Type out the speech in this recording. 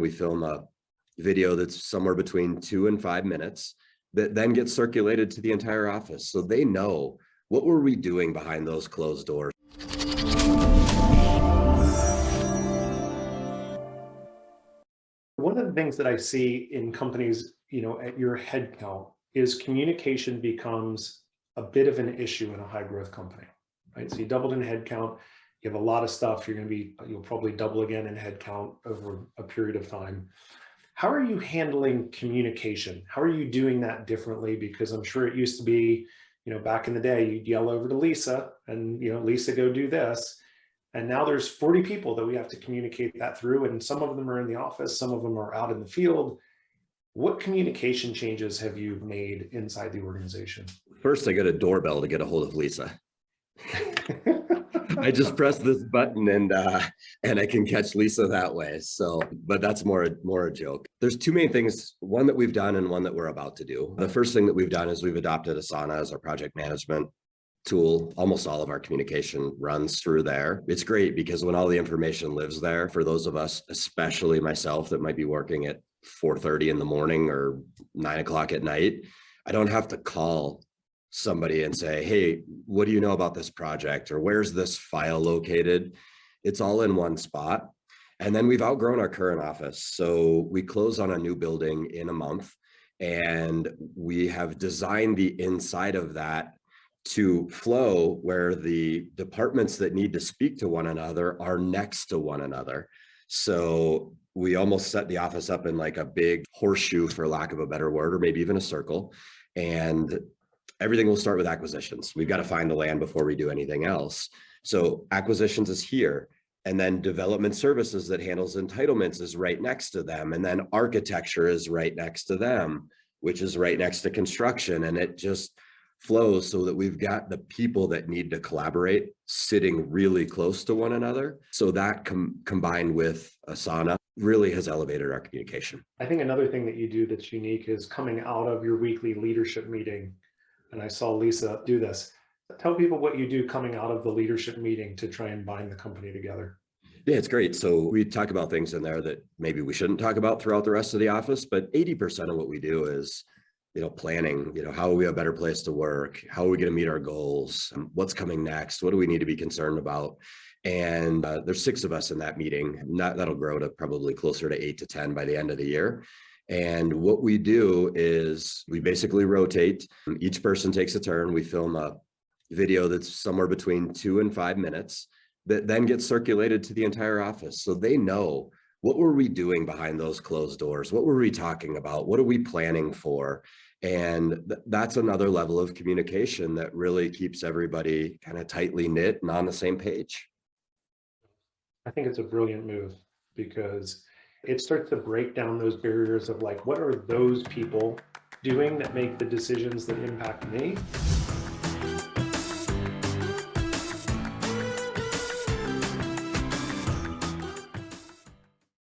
We film a video that's somewhere between 2 and 5 minutes that then gets circulated to the entire office. So they know what were we doing behind those closed doors. One of the things that I see in companies, at your head count is communication becomes a bit of an issue in a high growth company, right? So you doubled in headcount, you have a lot of stuff, you'll probably double again in headcount over a period of time. How are you handling communication? How are you doing that differently? Because I'm sure it used to be, back in the day, you'd yell over to Lisa and, Lisa, go do this. And now there's 40 people that we have to communicate that through. And some of them are in the office, some of them are out in the field. What communication changes have you made inside the organization? First, I got a doorbell to get a hold of Lisa. I just press this button and I can catch Lisa that way. So, but that's more a joke. There's two main things, one that we've done and one that we're about to do. The first thing that we've done is we've adopted Asana as our project management tool. Almost all of our communication runs through there. It's great because when all the information lives there, for those of us, especially myself, that might be working at 4:30 in the morning or 9 o'clock at night, I don't have to call somebody and say, hey, what do you know about this project? Or where's this file located? It's all in one spot. And then we've outgrown our current office. So we close on a new building in a month, and we have designed the inside of that to flow where the departments that need to speak to one another are next to one another. So we almost set the office up in like a big horseshoe, for lack of a better word, or maybe even a circle. And everything will start with acquisitions. We've got to find the land before we do anything else. So acquisitions is here. And then development services that handles entitlements is right next to them. And then architecture is right next to them, which is right next to construction. And it just flows so that we've got the people that need to collaborate sitting really close to one another. So that combined with Asana really has elevated our communication. I think another thing that you do that's unique is coming out of your weekly leadership meeting. And I saw Lisa do this. Tell people what you do coming out of the leadership meeting to try and bind the company together. Yeah, it's great. So we talk about things in there that maybe we shouldn't talk about throughout the rest of the office, but 80% of what we do is planning, how are we a better place to work? How are we going to meet our goals? What's coming next? What do we need to be concerned about? And there's 6 of us in that meeting. That'll grow to probably closer to 8 to 10 by the end of the year. And what we do is we basically rotate. Each person takes a turn. We film a video that's somewhere between 2 and 5 minutes that then gets circulated to the entire office. So they know, what were we doing behind those closed doors? What were we talking about? What are we planning for? And that's another level of communication that really keeps everybody kind of tightly knit and on the same page. I think it's a brilliant move because it starts to break down those barriers of like, what are those people doing that make the decisions that impact me?